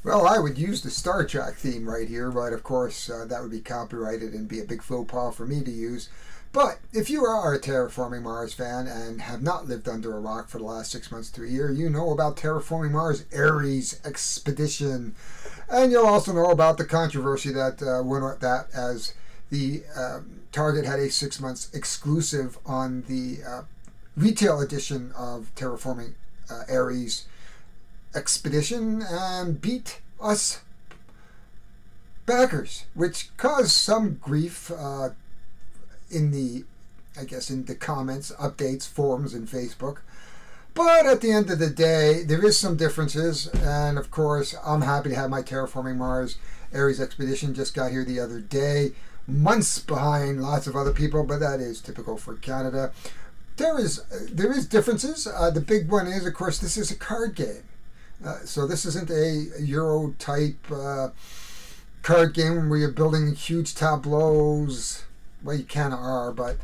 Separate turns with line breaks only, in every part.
Well, I would use the Star Trek theme right here, but of course that would be copyrighted and be a big faux pas for me to use. But if you are a Terraforming Mars fan and have not lived under a rock for the last 6 months to a year, you know about Terraforming Mars Ares Expedition. And you'll also know about the controversy that went with that, as the Target had a 6 months exclusive on the retail edition of Terraforming Ares Expedition and beat us backers, which caused some grief in the comments, updates, forums, and Facebook. But at the end of the day, there is some differences, and of course, I'm happy to have my Terraforming Mars Ares Expedition. Just got here the other day, months behind lots of other people, but that is typical for Canada. There is differences. The big one is, of course, this is a card game. So this isn't a Euro-type card game where you're building huge tableaus. Well, you kind of are, but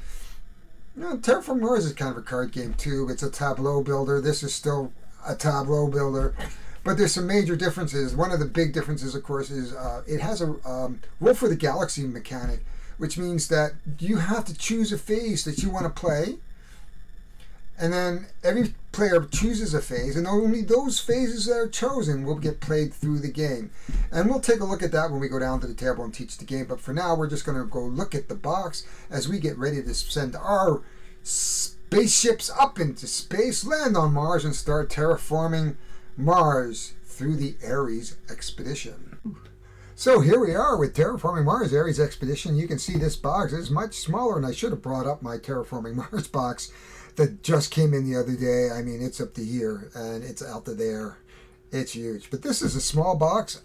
Terraforming Mars is kind of a card game too. It's a tableau builder. This is still a tableau builder. But there's some major differences. One of the big differences, of course, is it has a roll for the galaxy mechanic, which means that you have to choose a phase that you want to play. And then every player chooses a phase, and only those phases that are chosen will get played through the game. And we'll take a look at that when we go down to the table and teach the game. But for now, we're just going to go look at the box as we get ready to send our spaceships up into space, land on Mars, and start terraforming Mars through the Ares Expedition. So here we are with Terraforming Mars Ares Expedition. You can see this box is much smaller, and I should have brought up my Terraforming Mars box that just came in the other day. I mean, it's up to here and it's out to there. It's huge. But this is a small box.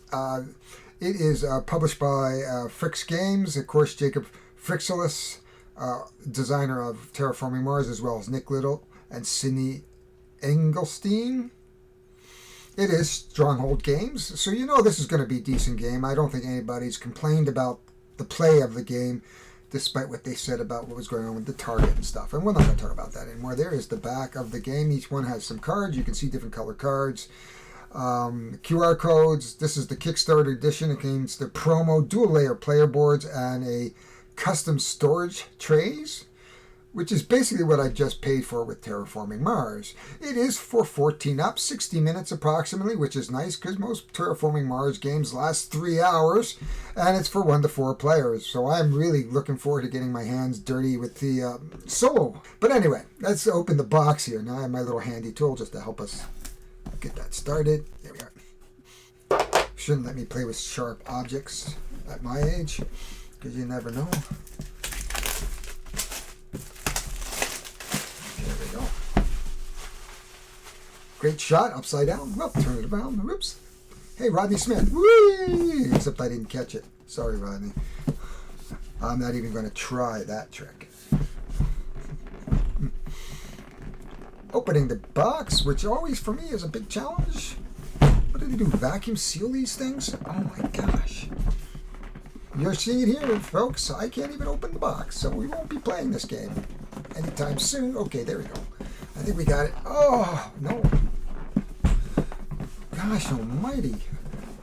It is published by Fricks Games. Of course, Jacob Frixelis, designer of Terraforming Mars, as well as Nick Little and Sydney Engelstein. It is Stronghold Games, so you know this is going to be a decent game. I don't think anybody's complained about the play of the game, despite what they said about what was going on with the target and stuff. And we're not going to talk about that anymore. There is the back of the game. Each one has some cards. You can see different color cards. QR codes. This is the Kickstarter edition. It contains the promo dual layer player boards and a custom storage trays, which is basically what I just paid for with Terraforming Mars. It is for 14 up, 60 minutes approximately, which is nice because most Terraforming Mars games last 3 hours, and it's for 1 to 4 players. So I'm really looking forward to getting my hands dirty with the solo. But anyway, let's open the box here. Now I have my little handy tool just to help us get that started. There we are. Shouldn't let me play with sharp objects at my age, because you never know. Great shot, upside down. Well, turn it around. Whoops. Hey, Rodney Smith. Whee! Except I didn't catch it. Sorry, Rodney. I'm not even going to try that trick. Opening the box, which always for me is a big challenge. What do they do? Vacuum seal these things? Oh my gosh. You're seeing it here, folks. I can't even open the box, so we won't be playing this game anytime soon. Okay, there we go. I think we got it. Oh, no. Gosh almighty.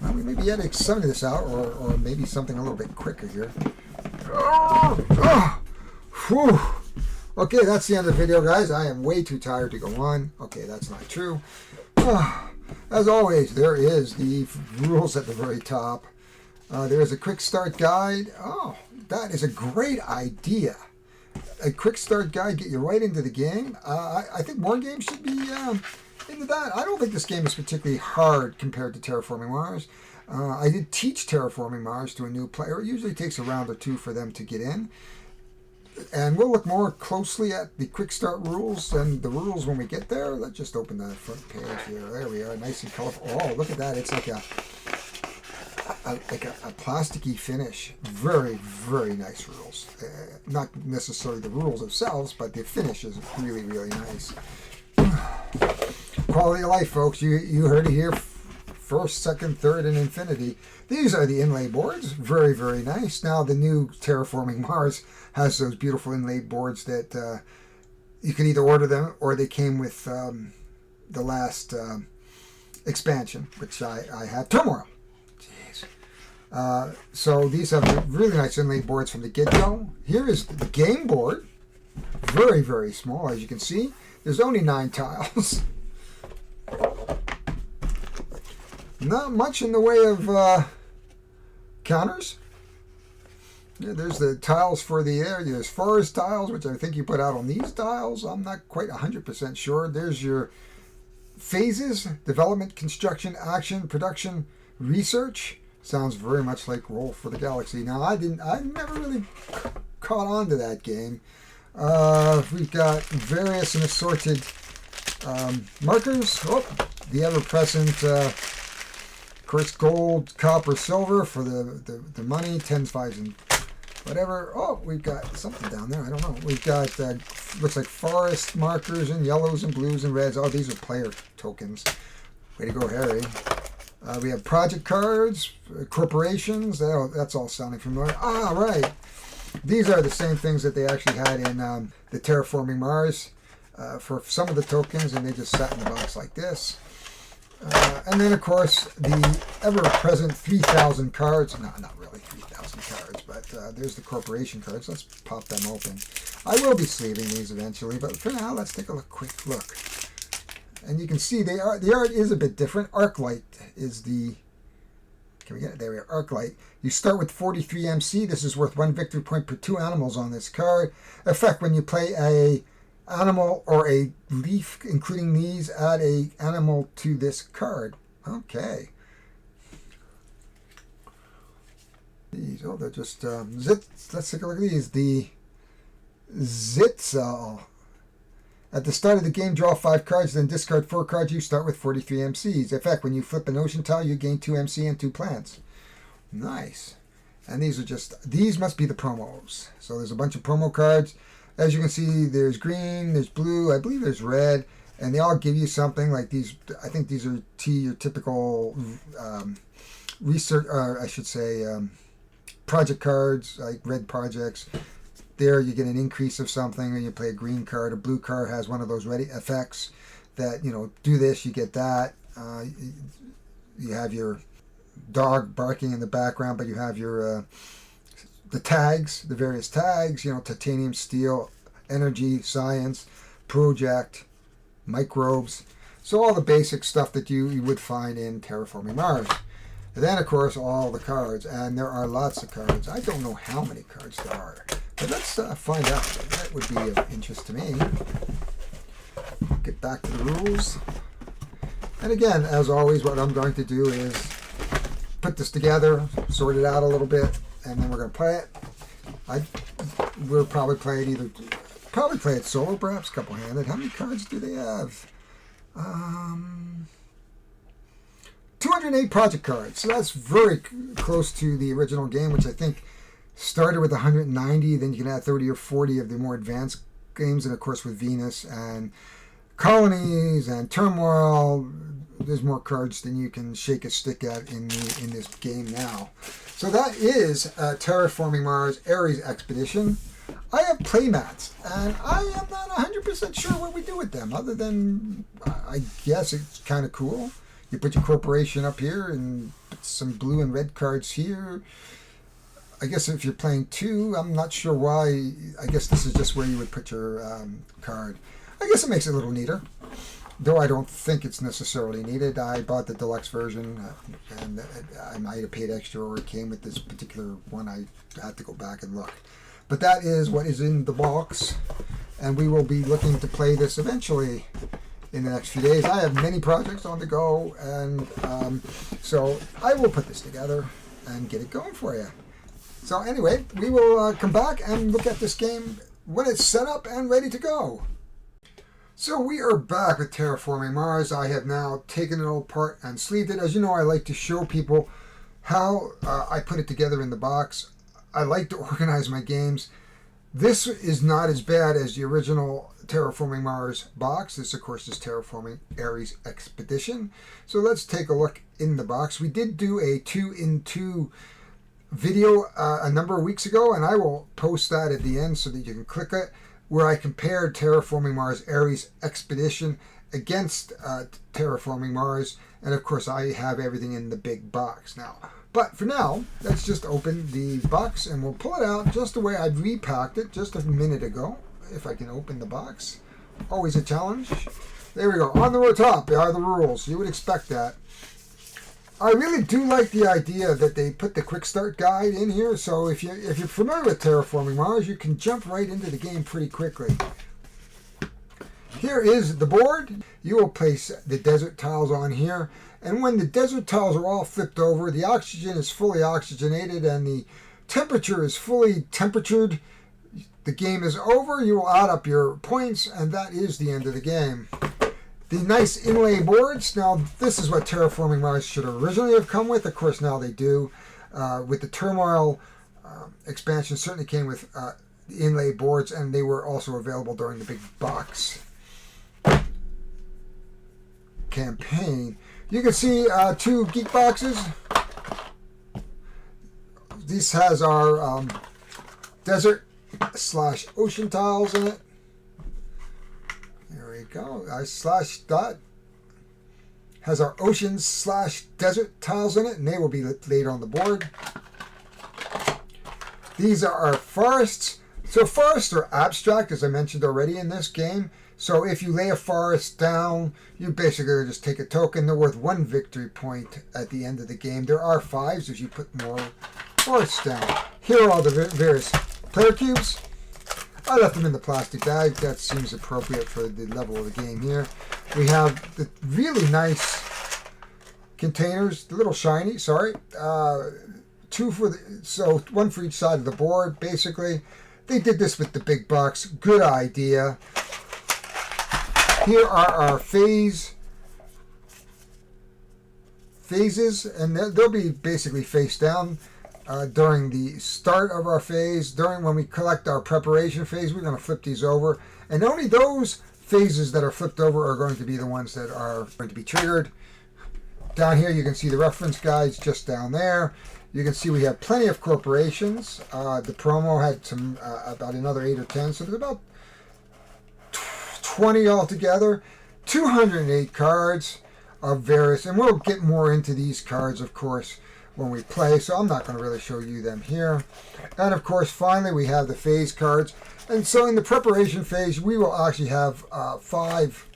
Well, we maybe had to extend this out, or maybe something a little bit quicker here. Whew. Okay, that's the end of the video, guys. I am way too tired to go on. Okay, that's not true. As always, there is the rules at the very top. There's a quick start guide. Oh, that is a great idea. A quick start guide, get you right into the game. I think more games should be into that. I don't think this game is particularly hard compared to Terraforming Mars. I did teach Terraforming Mars to a new player. It usually takes a round or two for them to get in. And we'll look more closely at the quick start rules and the rules when we get there. Let's just open the front page here. There we are, nice and colorful. Oh, look at that. It's like a plasticky finish. Very, very nice rules. Not necessarily the rules themselves, but the finish is really, really nice. Quality of life, folks. You heard it here. First, second, third, and infinity. These are the inlay boards. Very, very nice. Now, the new Terraforming Mars has those beautiful inlay boards that you can either order them or they came with the last expansion, which I had. Turmoil. Jeez. So these have really nice inlay boards from the get-go. Here is the game board. Very, very small, as you can see. There's only 9 tiles. Not much in the way of counters. Yeah, there's the tiles for the area. There's forest tiles, which I think you put out on these tiles. I'm not quite 100% sure. There's your phases: development, construction, action, production, research. Sounds very much like Roll for the Galaxy. Now, I never really caught on to that game. We've got various and assorted markers. Oh, the ever-present, of course, gold, copper, silver for the money, 10s, 5s, and whatever. Oh, we've got something down there. I don't know. We've got, looks like forest markers and yellows and blues and reds. Oh, these are player tokens. Way to go, Harry. We have project cards, corporations. That's all sounding familiar. Ah, right. These are the same things that they actually had in the Terraforming Mars for some of the tokens, and they just sat in the box like this. And then, of course, the ever-present 3,000 cards. No, not really 3,000 cards, but there's the corporation cards. Let's pop them open. I will be sleeving these eventually, but for now, let's take a quick look. And you can see the art is a bit different. Arclight is the... Can we get it? There we are. Arclight. You start with 43 MC. This is worth 1 victory point per 2 animals on this card. Effect: when you play a animal or a leaf, including these, add a animal to this card. Okay. These, oh, they're just zits. Let's take a look at these. The Zitzel. At the start of the game, draw 5 cards, then discard 4 cards. You start with 43 MCs. Effect: when you flip an ocean tile, you gain 2 MC and 2 plants. Nice. And these must be the promos. So there's a bunch of promo cards. As you can see, there's green, there's blue, I believe there's red, and they all give you something like these. I think these are your typical research, or I should say, project cards, like red projects. There you get an increase of something, or you play a green card. A blue card has one of those ready effects that, do this, you get that. You have your dog barking in the background, but you have your the tags, the various tags, titanium, steel, energy, science, project, microbes. So all the basic stuff that you would find in Terraforming Mars. And then, of course, all the cards, and there are lots of cards. I don't know how many cards there are, but let's find out. That would be of interest to me. Get back to the rules. And again, as always, what I'm going to do is put this together, sort it out a little bit, and then we're going to play it. We'll probably play it solo, perhaps couple-handed. How many cards do they have? 208 project cards. So that's very close to the original game, which I think started with 190. Then you can add 30 or 40 of the more advanced games, and of course with Venus and Colonies and Turmoil, there's more cards than you can shake a stick at in this game now. So that is Terraforming Mars Ares Expedition. I have playmats, and I am not 100% sure what we do with them, other than I guess it's kind of cool. You put your corporation up here and put some blue and red cards here. I guess if you're playing 2, I'm not sure why. I guess this is just where you would put your card. I guess it makes it a little neater, though I don't think it's necessarily needed. I bought the deluxe version, and I might have paid extra, or it came with this particular one. I had to go back and look. But that is what is in the box, and we will be looking to play this eventually in the next few days. I have many projects on the go, and so I will put this together and get it going for you. So anyway, we will come back and look at this game when it's set up and ready to go. So we are back with Terraforming Mars. I have now taken it all apart and sleeved it. As you know, I like to show people how I put it together in the box. I like to organize my games. This is not as bad as the original Terraforming Mars box. This, of course, is Terraforming Ares Expedition. So let's take a look in the box. We did do a 2-in-2 video a number of weeks ago, and I will post that at the end so that you can click it, where I compared Terraforming Mars Ares Expedition against Terraforming Mars, and of course I have everything in the big box now. But for now, let's just open the box and we'll pull it out just the way I'd repacked it just a minute ago. If I can open the box. Always a challenge. There we go. On the top are the rules. You would expect that. I really do like the idea that they put the quick start guide in here. So if you're familiar with Terraforming Mars, you can jump right into the game pretty quickly. Here is the board. You will place the desert tiles on here. And when the desert tiles are all flipped over, the oxygen is fully oxygenated and the temperature is fully temperatured, the game is over. You will add up your points, and that is the end of the game. The nice inlay boards. Now, this is what Terraforming Mars should originally have come with. Of course, now they do. With the Turmoil expansion, certainly came with the inlay boards, and they were also available during the big box campaign. You can see 2 geek boxes. This has our desert/ocean tiles in it. There we go. /dot has our ocean/desert tiles in it, and they will be laid on the board. These are our forests. So forests are abstract, as I mentioned already in this game. So if you lay a forest down, you basically just take a token. They're worth 1 victory point at the end of the game. There are 5s if you put more forests down. Here are all the various player cubes. I left them in the plastic bag. That seems appropriate for the level of the game here. We have the really nice containers, the little shiny, sorry. 2 for one for each side of the board, basically. They did this with the big box. Good idea. Here are our phases, and they'll be basically face down during the start of our phase. When we collect our preparation phase, we're going to flip these over, and only those phases that are flipped over are going to be the ones that are going to be triggered. Down here you can see the reference guides just down there. You can see we have plenty of corporations. The promo had some about another 8 or 10, so there's about 20 altogether. 208 cards of various, and we'll get more into these cards, of course, when we play, so I'm not going to really show you them here. And of course, finally, we have the phase cards. And so in the preparation phase, we will actually have 5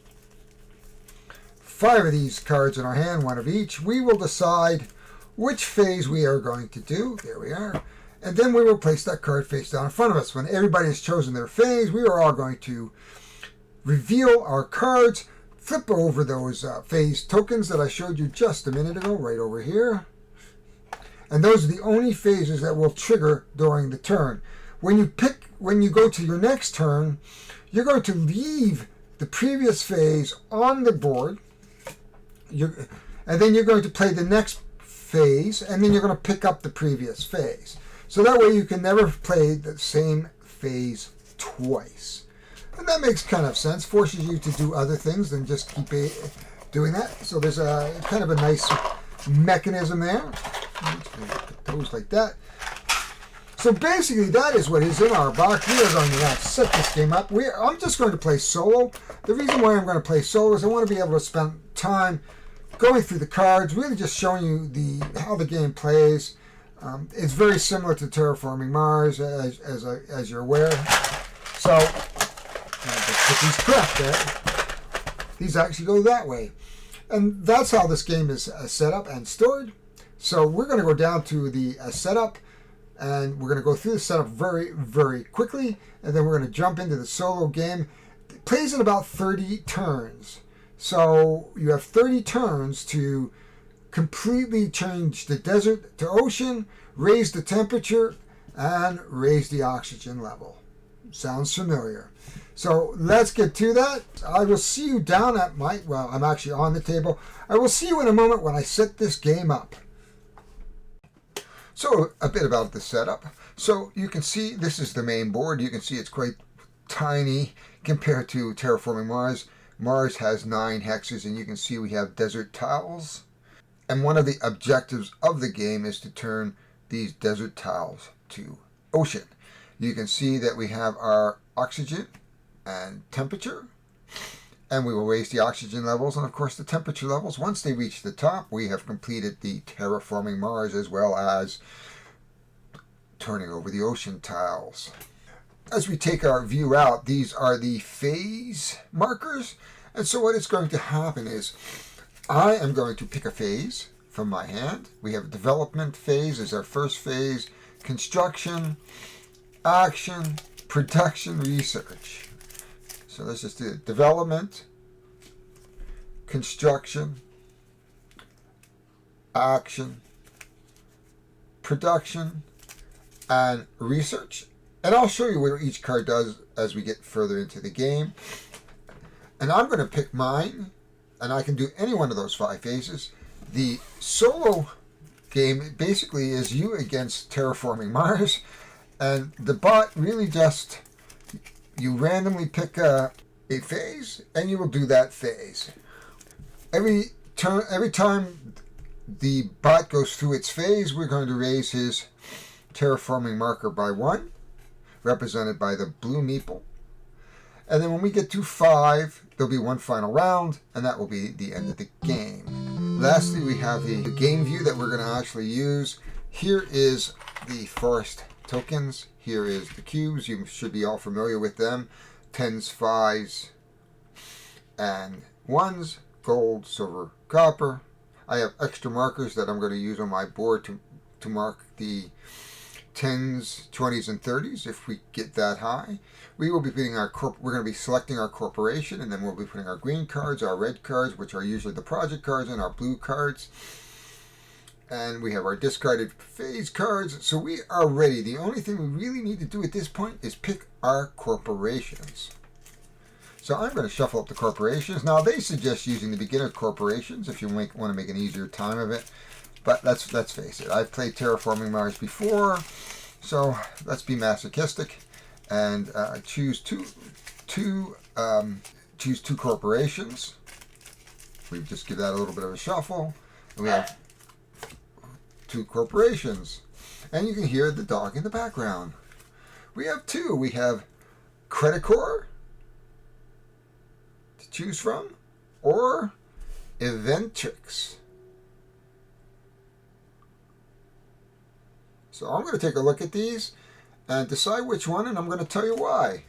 of these cards in our hand, 1 of each. We will decide which phase we are going to do. There we are. And then we will place that card face down in front of us. When everybody has chosen their phase, we are all going to reveal our cards, flip over those phase tokens that I showed you just a minute ago, right over here. And those are the only phases that will trigger during the turn. When you go to your next turn, you're going to leave the previous phase on the board, and then you're going to play the next phase, and then you're going to pick up the previous phase. So that way you can never play the same phase twice. And that makes kind of sense, forces you to do other things than just keep doing that. So there's a kind of a nice mechanism there. Put those like that. So basically that is what is in our box. We are going to now set this game up. I'm just going to play solo. The reason why I'm going to play solo is I want to be able to spend time going through the cards, really just showing you how the game plays. It's very similar to Terraforming Mars, as you're aware. So I'll just put these correct there. These actually go that way. And that's how this game is set up and stored. So we're going to go down to the setup, and we're going to go through the setup very, very quickly, and then we're going to jump into the solo game. It plays in about 30 turns. So you have 30 turns to completely change the desert to ocean, raise the temperature, and raise the oxygen level. Sounds familiar. So let's get to that. I will see you down at I'm actually on the table. I will see you in a moment when I set this game up. So a bit about the setup. So you can see this is the main board. You can see it's quite tiny compared to Terraforming Mars. Mars has 9 hexes, and you can see we have desert tiles. And one of the objectives of the game is to turn these desert tiles to ocean. You can see that we have our oxygen and temperature. And we will raise the oxygen levels and, of course, the temperature levels. Once they reach the top, we have completed the terraforming Mars, as well as turning over the ocean tiles. As we take our view out, these are the phase markers. And so what is going to happen is I am going to pick a phase from my hand. We have development phase as our first phase, construction, action, production, research. So let's just do it. Development, construction, action, production, and research. And I'll show you what each card does as we get further into the game. And I'm going to pick mine, and I can do any one of those 5 phases. The solo game basically is you against terraforming Mars, and the bot really just, you randomly pick a phase, and you will do that phase. Every time the bot goes through its phase, we're going to raise his terraforming marker by 1, represented by the blue meeple. And then when we get to 5, there'll be one final round, and that will be the end of the game. Lastly, we have the game view that we're going to actually use. Here is the forest tokens. Here is the cubes. You should be all familiar with them. 10s, 5s, and 1s. Gold, silver, copper. I have extra markers that I'm going to use on my board to mark the 10s, 20s, and 30s if we get that high. We will be putting we're going to be selecting our corporation, and then we'll be putting our green cards, our red cards, which are usually the project cards, and our blue cards. And we have our discarded phase cards. So we are ready. The only thing we really need to do at this point is pick our corporations. So I'm going to shuffle up the corporations. Now they suggest using the beginner corporations if you want to make an easier time of it. But let's face it. I've played Terraforming Mars before, so let's be masochistic and choose two corporations. We just give that a little bit of a shuffle, and we have 2 corporations, and you can hear the dog in the background. We have 2. We have Credicore to choose from, or Eventrix. So I'm going to take a look at these and decide which one, and I'm going to tell you why.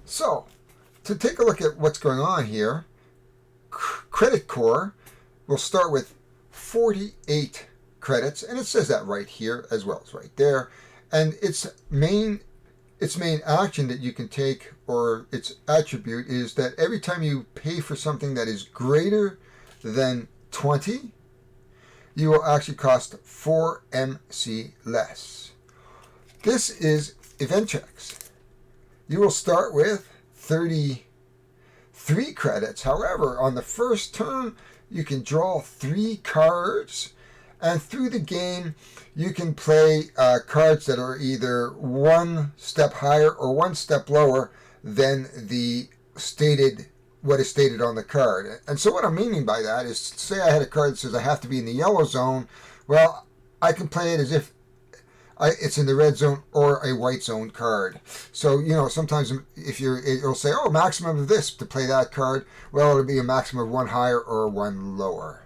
So, to take a look at what's going on here, Credicore will start with 48 credits, and it says that right here as well as right there. And its main action that you can take, or its attribute, is that every time you pay for something that is greater than 20, you will actually cost 4 MC less. This is Eventrix. You will start with 33 credits. However, on the first turn, you can draw 3 cards, and through the game, you can play cards that are either 1 step higher or 1 step lower than what is stated on the card. And so what I'm meaning by that is, say I had a card that says I have to be in the yellow zone. Well, I can play it as if it's in the red zone or a white zone card. So, sometimes if it'll say, oh, maximum of this to play that card. Well, it'll be a maximum of 1 higher or 1 lower.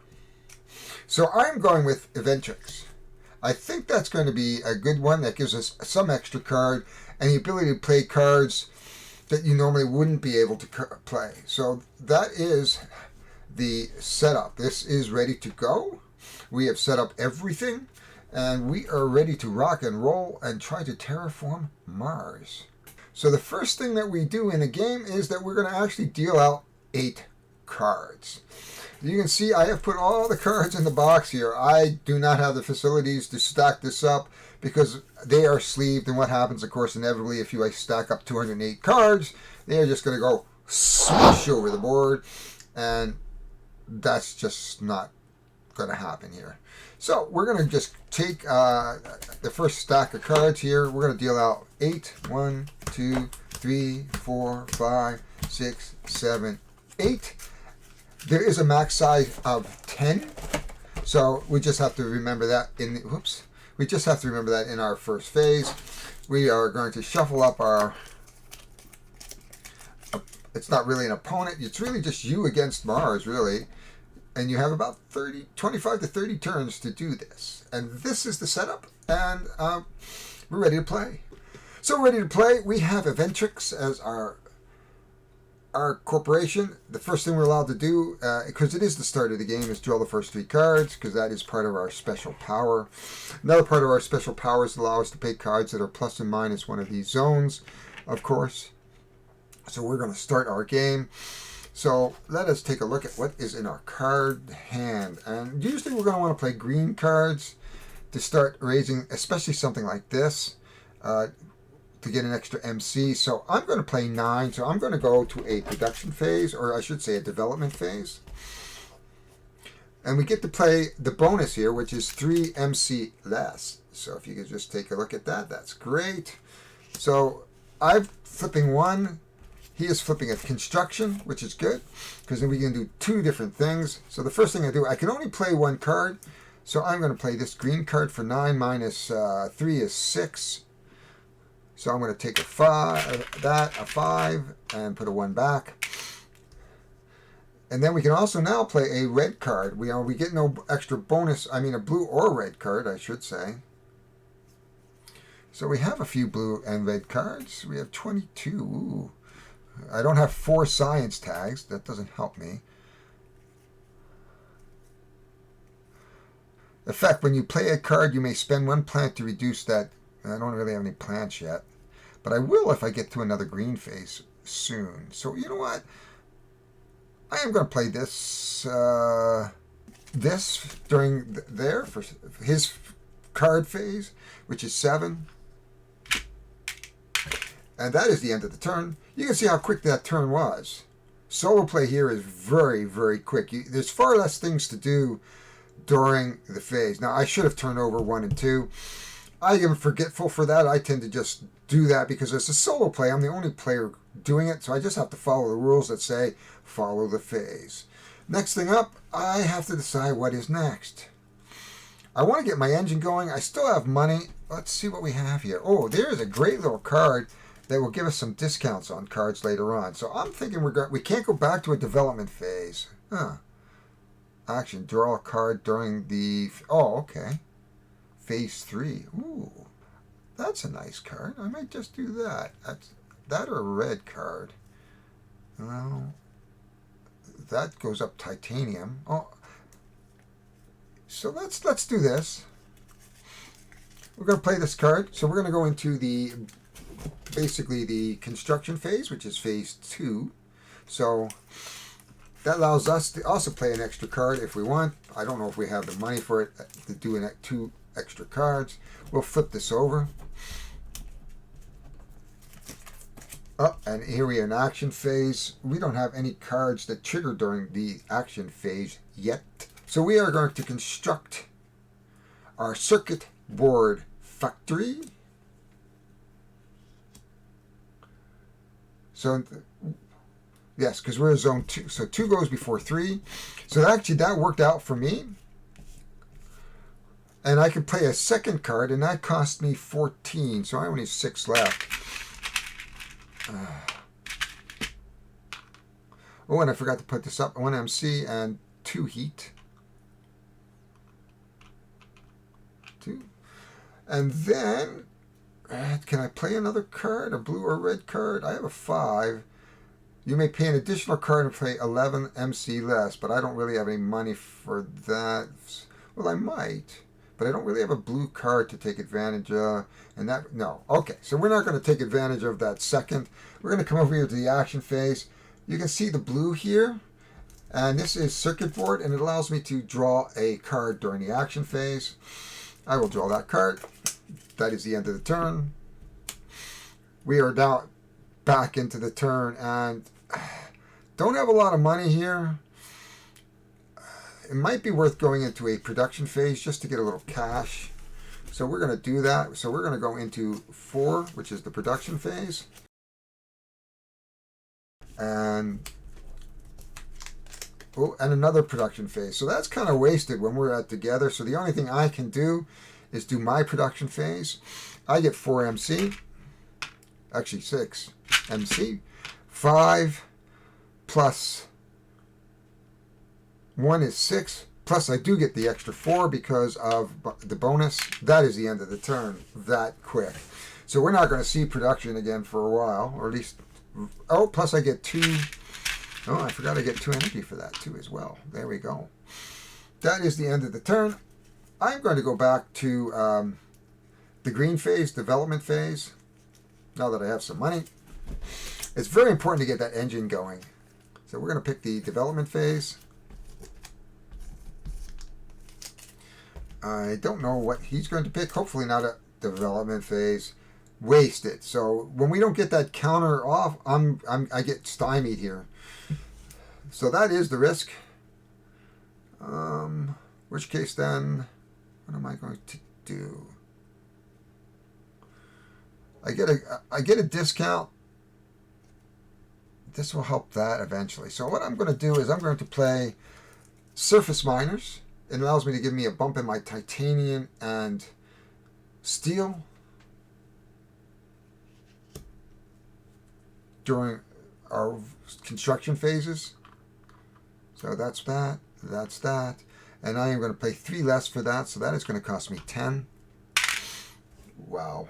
So I'm going with Eventrix. I think that's going to be a good one that gives us some extra card and the ability to play cards that you normally wouldn't be able to play. So that is the setup. This is ready to go. We have set up everything, and we are ready to rock and roll and try to terraform Mars. So the first thing that we do in a game is that we're going to actually deal out 8 cards. You can see I have put all the cards in the box here. I do not have the facilities to stack this up because they are sleeved, and what happens, of course, inevitably, if you stack up 208 cards, they are just going to go swish over the board, and that's just not going to happen here. So we're going to just take the first stack of cards here. We're going to deal out 8. 1, 2, 3, 4, 5, 6, 7, 8. There is a max size of 10, so we just have to remember that in our first phase. We are going to shuffle up it's not really an opponent. It's really just you against Mars, really. And you have about 25 to 30 turns to do this. And this is the setup, and we're ready to play. So ready to play. We have Eventrix as our corporation. The first thing we're allowed to do, because it is the start of the game, is draw the first 3 cards, because that is part of our special power. Another part of our special powers allow us to pay cards that are plus and minus one of these zones, of course. So we're going to start our game. So let us take a look at what is in our card hand. And usually we're going to want to play green cards to start raising, especially something like this, to get an extra MC. So I'm going to play 9. So I'm going to go to a production phase, or I should say a development phase. And we get to play the bonus here, which is 3 MC less. So if you could just take a look at that, that's great. So I'm flipping 1. He is flipping a construction, which is good, because then we can do 2 different things. So the first thing I do, I can only play 1 card. So I'm going to play this green card for 9 minus 3 is 6. So I'm going to take a 5, and put a 1 back. And then we can also now play a red card. We get no extra bonus, I mean a blue or red card, I should say. So we have a few blue and red cards. We have 22. Ooh. I don't have 4 science tags. That doesn't help me. In fact, when you play a card, you may spend 1 plant to reduce that. I don't really have any plants yet. But I will if I get to another green phase soon. So you know what? I am going to play this during there for his card phase, which is 7. And that is the end of the turn. You can see how quick that turn was. Solo play here is very, very quick. There's far less things to do during the phase. Now, I should have turned over 1 and 2. I am forgetful for that. I tend to just do that because as a solo play, I'm the only player doing it. So I just have to follow the rules that say follow the phase. Next thing up, I have to decide what is next. I want to get my engine going. I still have money. Let's see what we have here. Oh, there's a great little card that will give us some discounts on cards later on. So I'm thinking we can't go back to a development phase. Action, draw a card during the... Oh, okay. Phase 3. Ooh, that's a nice card. I might just do that. That or a red card. Well, that goes up titanium. Oh, so let's do this. We're going to play this card. So we're going to go into basically the construction phase, which is phase 2. So that allows us to also play an extra card if we want. I don't know if we have the money for it to do 2 extra cards. We'll flip this over. Oh, and here we are in action phase. We don't have any cards that trigger during the action phase yet. So we are going to construct our circuit board factory. So, yes, because we're in zone 2. So 2 goes before 3. So actually that worked out for me. And I could play a second card, and that cost me 14. So I only have 6 left. Oh, and I forgot to put this up. 1 MC and 2 heat. 2. And then, can I play another card? A blue or red card? I have a 5. You may pay an additional card and play 11 MC less, but I don't really have any money for that. Well, I might, but I don't really have a blue card to take advantage of. And that, no. Okay, so we're not going to take advantage of that second. We're going to come over here to the action phase. You can see the blue here. And this is circuit board, and it allows me to draw a card during the action phase. I will draw that card. That is the end of the turn. We are now back into the turn, and don't have a lot of money here. It might be worth going into a production phase just to get a little cash. So we're going to do that. So we're going to go into 4, which is the production phase. And another production phase. So that's kind of wasted when we're at together. So the only thing I can do is do my production phase. I get 4 MC. Actually 6 MC. 5. plus 1 is 6. Plus I do get the extra 4 because of the bonus. That is the end of the turn. That quick. So we're not going to see production again for a while. Or at least... Oh, plus I get 2... Oh, I forgot I get 2 energy for that too as well. There we go. That is the end of the turn. I'm going to go back to the green phase, development phase. Now that I have some money. It's very important to get that engine going. So we're going to pick the development phase. I don't know what he's going to pick. Hopefully not a development phase. Waste it. So when we don't get that counter off, I get stymied here. So that is the risk. Which case then, what am I going to do? I get a discount. This will help that eventually. So what I'm going to do is I'm going to play Surface Miners. It allows me to give me a bump in my titanium and steel during our construction phases. So that's that, that's that. And I am going to pay 3 less for that, so that is going to cost me 10. Wow.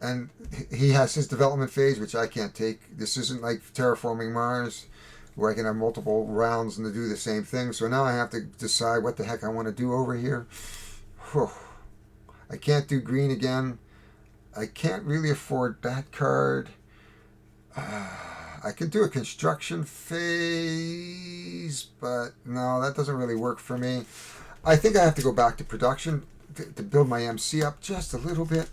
And he has his development phase, which I can't take. This isn't like Terraforming Mars, where I can have multiple rounds and to do the same thing. So now I have to decide what the heck I want to do over here. Whew. I can't do green again. I can't really afford that card. I could do a construction phase, but no, that doesn't really work for me. I think I have to go back to production to build my MC up just a little bit.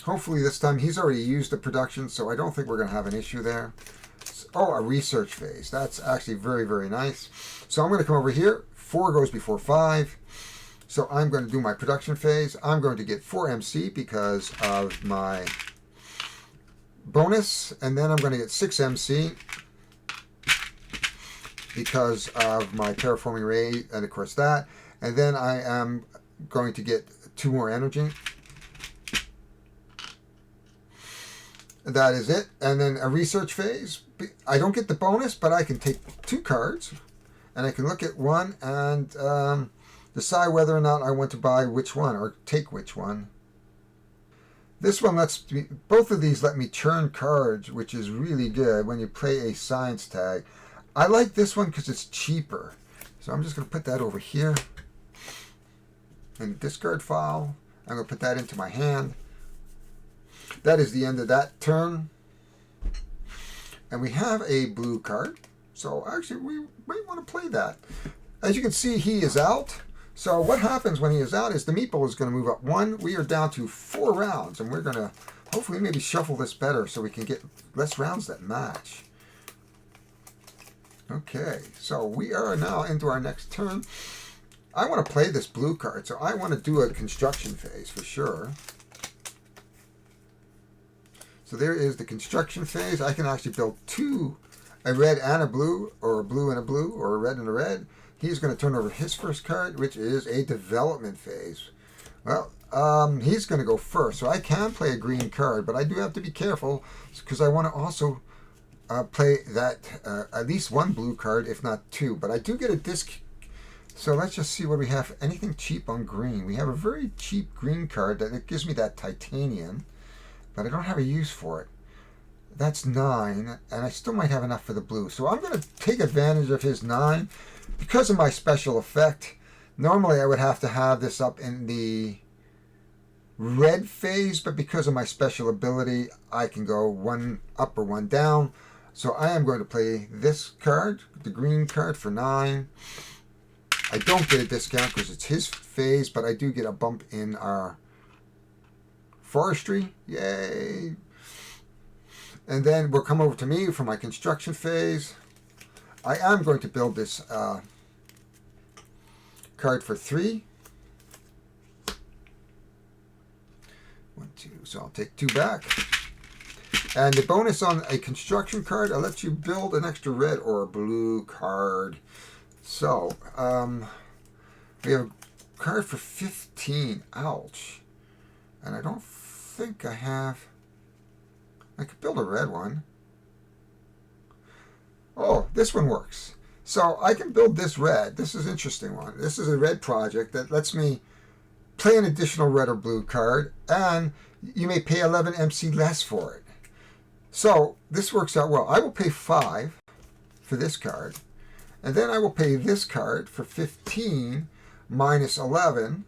Hopefully this time he's already used the production, so I don't think we're going to have an issue there. Oh, a research phase. That's actually very, very nice. So I'm going to come over here. 4 goes before 5. So I'm going to do my production phase. I'm going to get 4 MC because of my bonus. And then I'm going to get 6 MC because of my terraforming ray and of course that. And then I am going to get 2 more energy. That is it. And then a research phase. I don't get the bonus, but I can take 2 cards. And I can look at one and decide whether or not I want to buy which one or take which one. This one lets me, both of these let me churn cards, which is really good when you play a science tag. I like this one because it's cheaper. So I'm just going to put that over here. And discard file. I'm going to put that into my hand. That is the end of that turn. And we have a blue card. So actually we might want to play that. As you can see, he is out. So what happens when he is out is the meeple is going to move up 1. We are down to 4 rounds. And we're going to hopefully maybe shuffle this better so we can get less rounds that match. Okay, so we are now into our next turn. I want to play this blue card. So I want to do a construction phase for sure. So there is the construction phase. I can actually build 2, a red and a blue, or a blue and a blue, or a red and a red. He's going to turn over his first card, which is a development phase. Well, he's going to go first, so I can play a green card, but I do have to be careful because I want to also play that at least 1 blue card, if not 2. But I do get a disc. So let's just see what we have. Anything cheap on green? We have a very cheap green card that it gives me that titanium. But I don't have a use for it. That's 9, and I still might have enough for the blue. So I'm going to take advantage of his 9 because of my special effect. Normally I would have to have this up in the red phase, but because of my special ability, I can go 1 up or 1 down. So I am going to play this card, the green card for 9. I don't get a discount because it's his phase, but I do get a bump in our forestry. Yay. And then we'll come over to me for my construction phase. I am going to build this card for 3. 1, 2. So I'll take 2 back. And the bonus on a construction card, I'll let you build an extra red or a blue card. So we have a card for 15. Ouch. And I don't think I have... I could build a red one. Oh, this one works. So I can build this red. This is an interesting one. This is a red project that lets me play an additional red or blue card, and you may pay 11 MC less for it. So this works out well. I will pay 5 for this card, and then I will pay this card for 15 minus 11,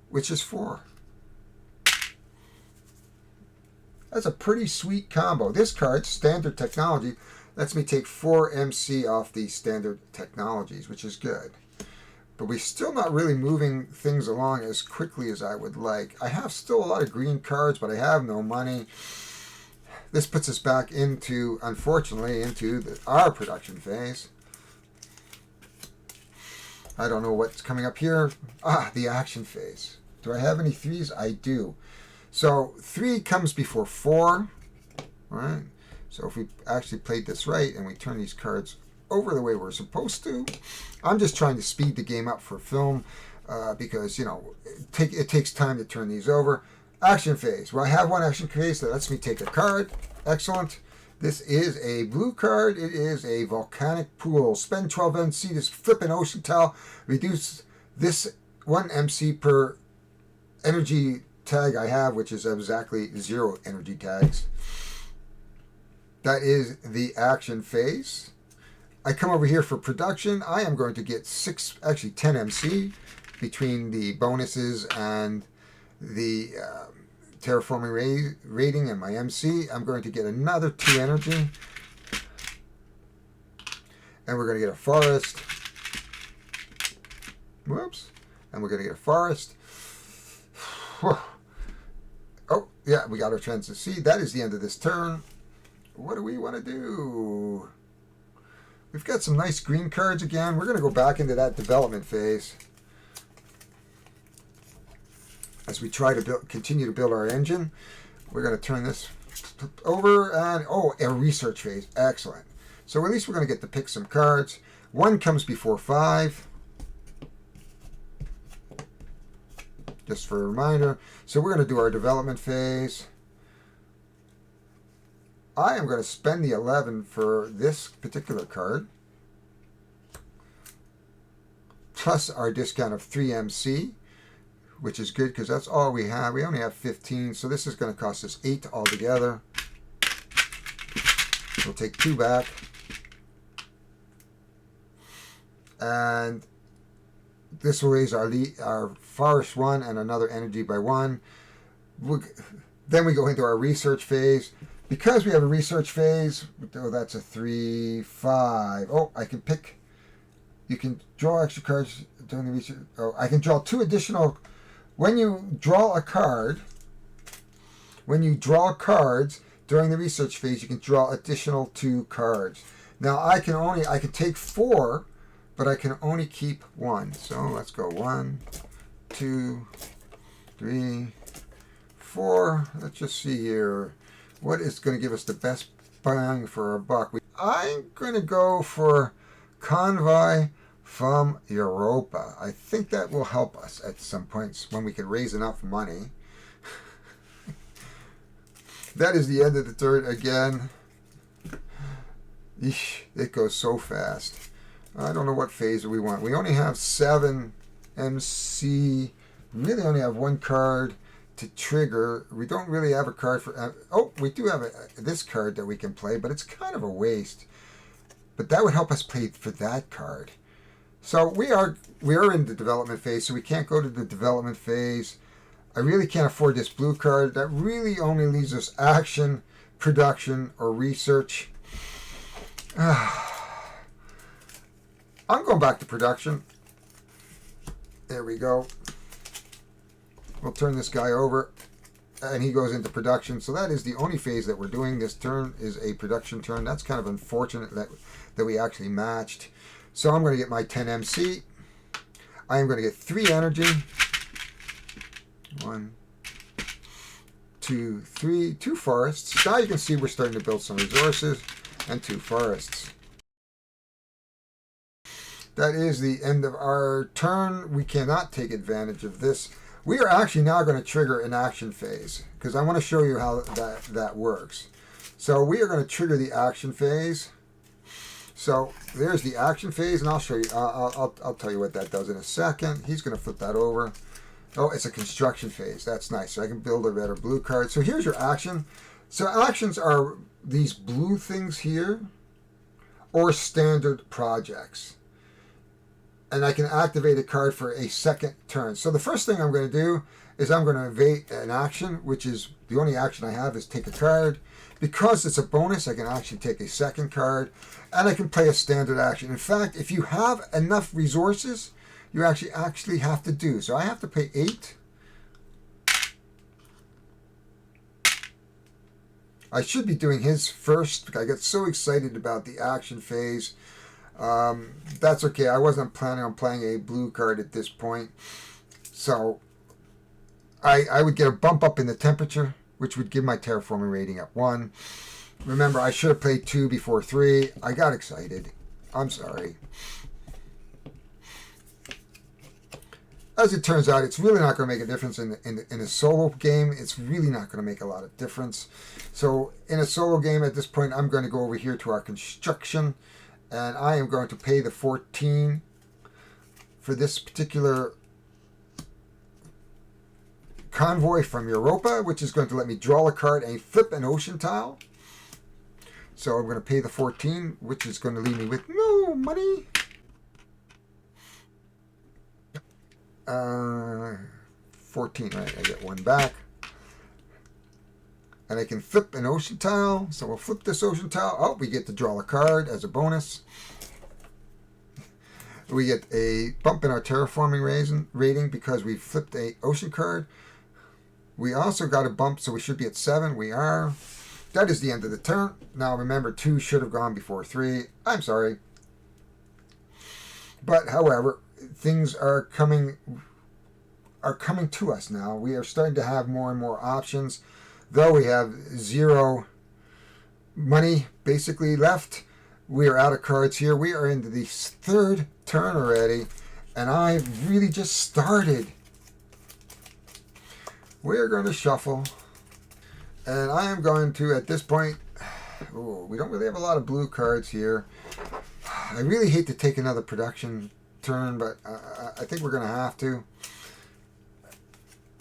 which is 4. That's a pretty sweet combo. This card, standard technology, lets me take 4 MC off the standard technologies, which is good. But we're still not really moving things along as quickly as I would like. I have still a lot of green cards, but I have no money. This puts us back into, unfortunately, into our production phase. I don't know what's coming up here. The action phase. Do I have any 3s? I do. So 3 comes before 4. Right? So if we actually played this right and we turn these cards over the way we're supposed to, I'm just trying to speed the game up for film because, you know, it takes time to turn these over. Action phase. Well, I have one action phase that lets me take a card. Excellent. This is a blue card. It is a volcanic pool. Spend 12 MC to flip an ocean tile. Reduce this 1 MC per energy tag I have, which is exactly 0 energy tags. That is the action phase. I come over here for production. I am going to get 10 MC between the bonuses and the terraforming rating and my MC. I'm going to get another 2 energy. And we're going to get a forest. Whoops. And we're going to get a forest. Oh, yeah, we got our transit C. That is the end of this turn. What do we want to do? We've got some nice green cards again. We're going to go back into that development phase as we try to continue to build our engine. We're going to turn this over and, a research phase. Excellent. So at least we're going to get to pick some cards. 1 comes before 5. Just for a reminder. So we're going to do our development phase. I am going to spend the 11 for this particular card, plus our discount of 3 MC, which is good because that's all we have. We only have 15, so this is going to cost us 8 altogether. We'll take 2 back. And this will raise our forest 1 and another energy by 1. Then we go into our research phase. Because we have a research phase, that's a 3, 5. I can pick. You can draw extra cards during the research. I can draw 2 additional. When you draw cards during the research phase, you can draw additional 2 cards. Now I can take 4, but I can only keep 1. So let's go 1, 2, 3, 4. Let's just see here. What is going to give us the best bang for our buck? I'm going to go for Convoy from Europa. I think that will help us at some points when we can raise enough money. That is the end of the turn again. Eesh, it goes so fast. I don't know what phase we want. We only have 7 MC. We really only have 1 card to trigger. We don't really have a card for. We do have this card that we can play, but it's kind of a waste. But that would help us play for that card. So we are in the development phase, so we can't go to the development phase. I really can't afford this blue card. That really only leaves us action, production, or research. I'm going back to production. There we go. We'll turn this guy over, and he goes into production. So that is the only phase that we're doing. This turn is a production turn. That's kind of unfortunate that we actually matched. So I'm going to get my 10 MC. I am going to get 3 energy. 1, 2, 3, 2 forests. Now you can see we're starting to build some resources, and 2 forests. That is the end of our turn. We cannot take advantage of this. We are actually now going to trigger an action phase because I want to show you how that works. So we are going to trigger the action phase. So there's the action phase, and I'll show you. I'll tell you what that does in a second. He's going to flip that over. Oh, it's a construction phase. That's nice. So I can build a red or blue card. So here's your action. So actions are these blue things here, or standard projects. And I can activate a card for a second turn. So the first thing I'm going to do is I'm going to evade an action, which is the only action I have is take a card. Because it's a bonus, I can actually take a second card, and I can play a standard action. In fact, if you have enough resources, you actually have to do. So I have to pay 8. I should be doing his first, because I got so excited about the action phase. That's okay. I wasn't planning on playing a blue card at this point. So I would get a bump up in the temperature, which would give my terraforming rating up 1. Remember, I should have played 2 before 3. I got excited. I'm sorry. As it turns out, it's really not going to make a difference in a solo game. It's really not going to make a lot of difference. So in a solo game at this point, I'm going to go over here to our construction, and I am going to pay the 14 for this particular convoy from Europa, which is going to let me draw a card and flip an ocean tile. So I'm going to pay the 14, which is going to leave me with no money. 14, right? I get 1 back. And I can flip an ocean tile. So we'll flip this ocean tile. Oh, we get to draw a card as a bonus. We get a bump in our terraforming rating because we flipped a ocean card. We also got a bump, so we should be at 7. We are. That is the end of the turn. Now remember, 2 should have gone before 3. I'm sorry. But however, things are coming to us now. We are starting to have more and more options. Though we have 0 money basically left, we are out of cards here. We are into the 3rd turn already, and I've really just started. We're going to shuffle, and I am going to, at this point, we don't really have a lot of blue cards here. I really hate to take another production turn, but I think we're going to have to.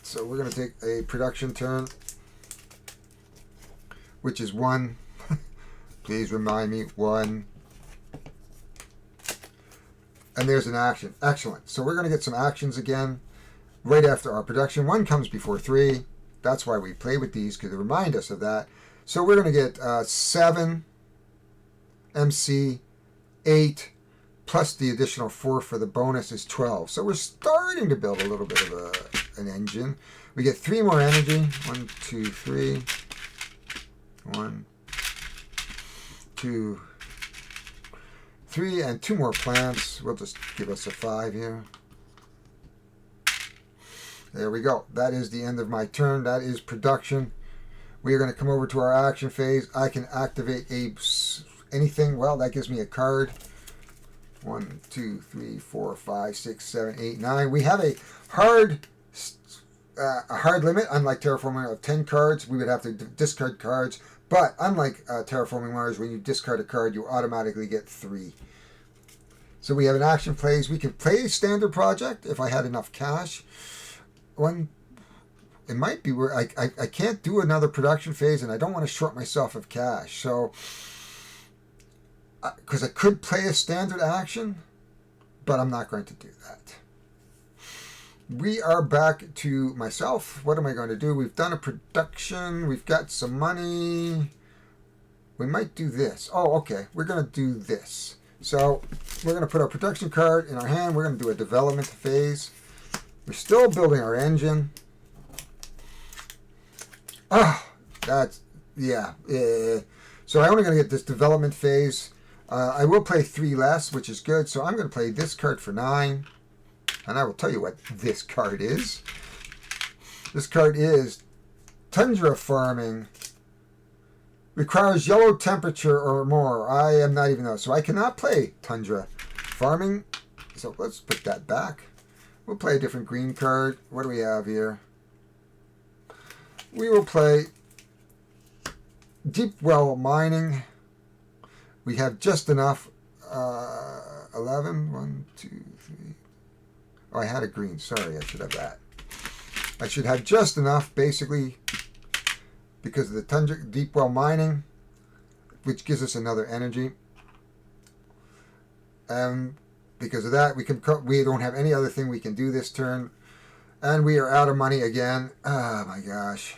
So we're going to take a production turn, which is 1. Please remind me, 1. And there's an action. Excellent. So we're going to get some actions again right after our production. 1 comes before 3. That's why we play with these, because they remind us of that. So we're going to get 7 MC, 8, plus the additional 4 for the bonus is 12. So we're starting to build a little bit of an engine. We get 3 more energy. 1, 2, 3. 1, 2, 3, and 2 more plants. We'll just give us a 5 here. There we go. That is the end of my turn. That is production. We are going to come over to our action phase. I can activate anything. Well, that gives me a card. 1, 2, 3, 4, 5, 6, 7, 8, 9. We have a hard limit, unlike Terraforming, of 10 cards. We would have to discard cards. But unlike Terraforming Mars, when you discard a card, you automatically get 3. So we have an action phase. We can play a standard project if I had enough cash. It might be where I can't do another production phase, and I don't want to short myself of cash. So, because I could play a standard action, but I'm not going to do that. We are back to myself. What am I going to do? We've done a production. We've got some money. We might do this. Oh, okay. We're going to do this. So we're going to put our production card in our hand. We're going to do a development phase. We're still building our engine. Oh, that's, yeah. So I'm only going to get this development phase. I will play 3 less, which is good. So I'm going to play this card for 9. And I will tell you what this card is. This card is Tundra Farming. Requires yellow temperature or more. I am not even know. So I cannot play Tundra Farming. So let's put that back. We'll play a different green card. What do we have here? We will play Deep Well Mining. We have just enough 11, 1, 2, 3. Oh, I had a green. Sorry, I should have that. I should have just enough, basically, because of the tundra deep well mining, which gives us another energy. Because of that, we don't have any other thing we can do this turn, and we are out of money again. Oh my gosh,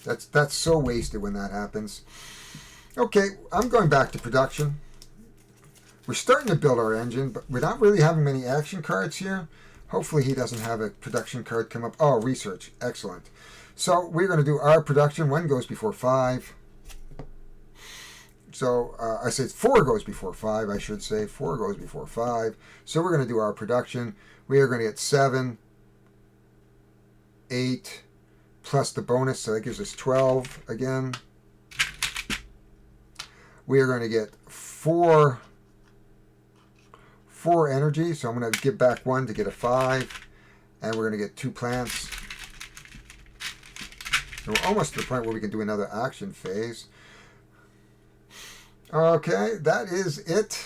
that's so wasted when that happens. Okay, I'm going back to production. We're starting to build our engine, but we're not really having many action cards here. Hopefully he doesn't have a production card come up. Oh, research. Excellent. So we're going to do our production. 1 goes before 5. So I said 4 goes before 5, I should say. 4 goes before 5. So we're going to do our production. We are going to get 7, 8, plus the bonus, so that gives us 12 again. We are going to get 4 energy, so I'm going to give back 1 to get a 5, and we're going to get 2 plants. So we're almost to the point where we can do another action phase. Okay, that is it.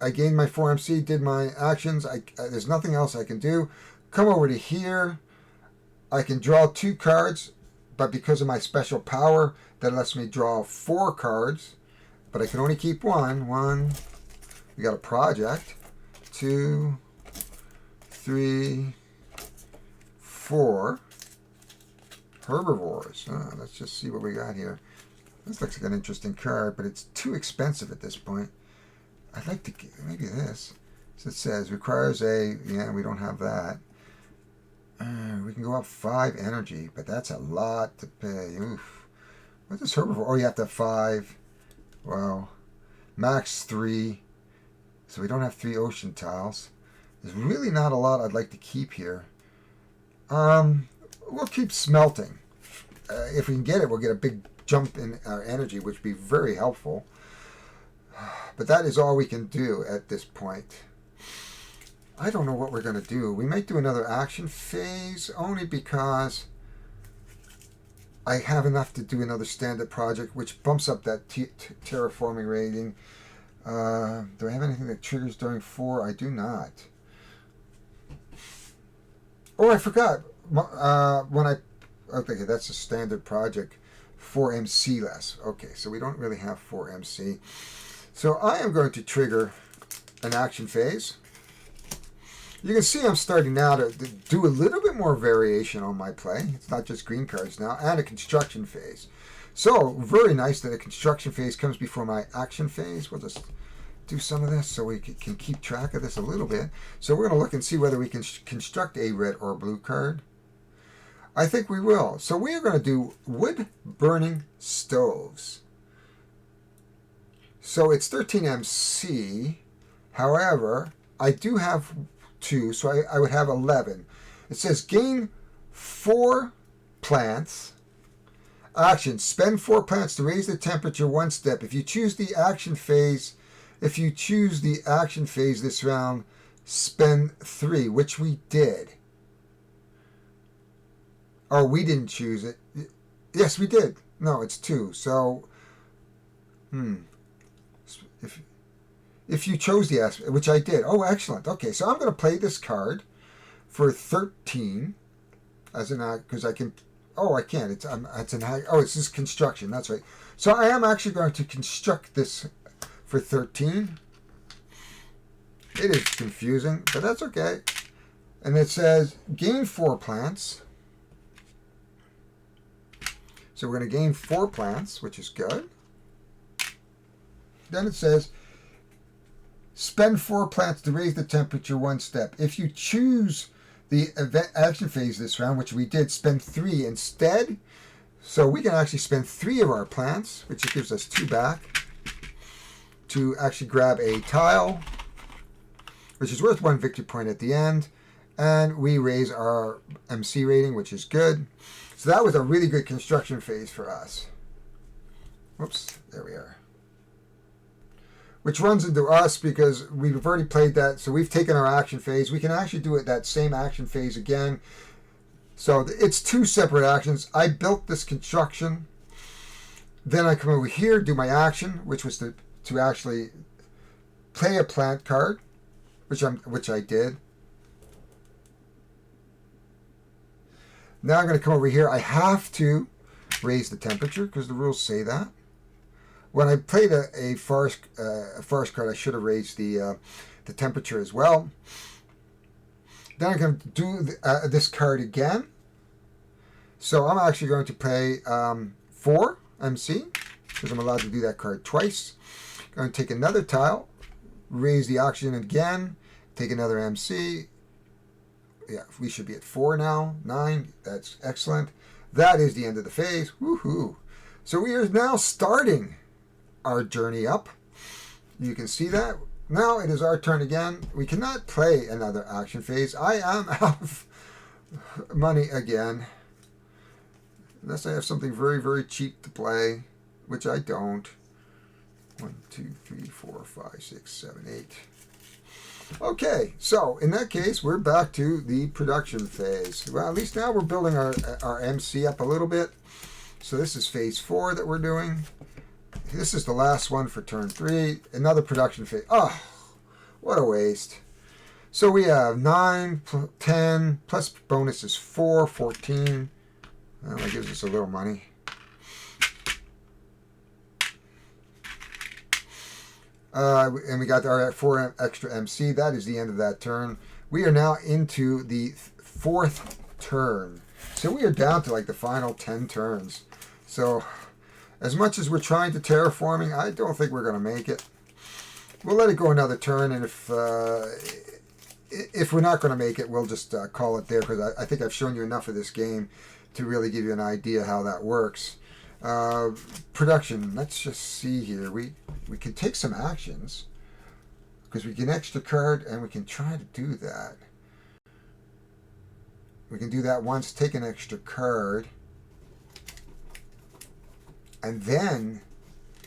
I gained my 4MC, did my actions. There's nothing else I can do. Come over to here. I can draw 2 cards, but because of my special power, that lets me draw 4 cards, but I can only keep 1. 1, we got a project. 2, 3, 4 herbivores. Let's just see what we got here. This looks like an interesting card, but it's too expensive at this point. I'd like to get maybe this. So it says requires a, yeah, we don't have that. We can go up 5 energy, but that's a lot to pay. Oof. What's this herbivore? Oh, you have to have 5. Wow. Max 3. So we don't have 3 ocean tiles. There's really not a lot I'd like to keep here. We'll keep smelting. If we can get it, we'll get a big jump in our energy, which would be very helpful. But that is all we can do at this point. I don't know what we're going to do. We might do another action phase, only because I have enough to do another standard project, which bumps up that terraforming rating. Do I have anything that triggers during 4? I do not. Oh, I forgot. Okay, that's a standard project. 4MC less. Okay, so we don't really have 4MC. So I am going to trigger an action phase. You can see I'm starting now to do a little bit more variation on my play. It's not just green cards now, and a construction phase. So, very nice that a construction phase comes before my action phase. We'll just do some of this so we can keep track of this a little bit. So we're going to look and see whether we can construct a red or blue card. I think we will. So we are going to do wood burning stoves. So it's 13 MC. However, I do have 2, so I would have 11. It says gain 4 plants. Action, spend 4 plants to raise the temperature 1 step. If you choose the action phase this round, spend 3, which we did. Oh, we didn't choose it. Yes, we did. No, it's 2. So, if you chose the aspect, which I did. Oh, excellent. Okay, so I'm going to play this card for 13 as an act, because I can. Oh, I can't. It's an act. Oh, it's this construction. That's right. So I am actually going to construct this for 13. It is confusing, but that's okay. And it says gain 4 plants. So we're going to gain 4 plants, which is good. Then it says spend 4 plants to raise the temperature 1 step. If you choose the event action phase this round, which we did, spend 3 instead. So we can actually spend 3 of our plants, which gives us 2 back, to actually grab a tile, which is worth 1 victory point at the end. And we raise our MC rating, which is good. So that was a really good construction phase for us. Whoops, there we are. Which runs into us because we've already played that, so we've taken our action phase. We can actually do it that same action phase again. So it's 2 separate actions. I built this construction. Then I come over here, do my action, which was to actually play a plant card, which I did. Now I'm going to come over here. I have to raise the temperature because the rules say that. When I played a forest card, I should have raised the temperature as well. Then I'm going to do this card again. So I'm actually going to play 4 MC because I'm allowed to do that card twice. I'm going to take another tile, raise the oxygen again, take another MC. Yeah, we should be at 4 now. 9. That's excellent. That is the end of the phase. Woohoo! So we are now starting our journey up. You can see that. Now it is our turn again. We cannot play another action phase. I am out of money again. Unless I have something very, very cheap to play, which I don't. 1, 2, 3, 4, 5, 6, 7, 8. Okay, so in that case, we're back to the production phase. Well, at least now we're building our MC up a little bit. So this is phase 4 that we're doing. This is the last one for turn 3. Another production phase. Oh, what a waste. So we have 9, 10, plus bonus is 4, 14. Well, that gives us a little money. And we got our 4 extra MC. That is the end of that turn. We are now into the 4th turn. So we are down to like the final 10 turns. So as much as we're trying to terraforming, I don't think we're going to make it. We'll let it go another turn, and if we're not going to make it, we'll just call it there, because I think I've shown you enough of this game to really give you an idea how that works. Production, let's just see here. We can take some actions because we can extra card, and we can try to do that. We can do that once, take an extra card, and then,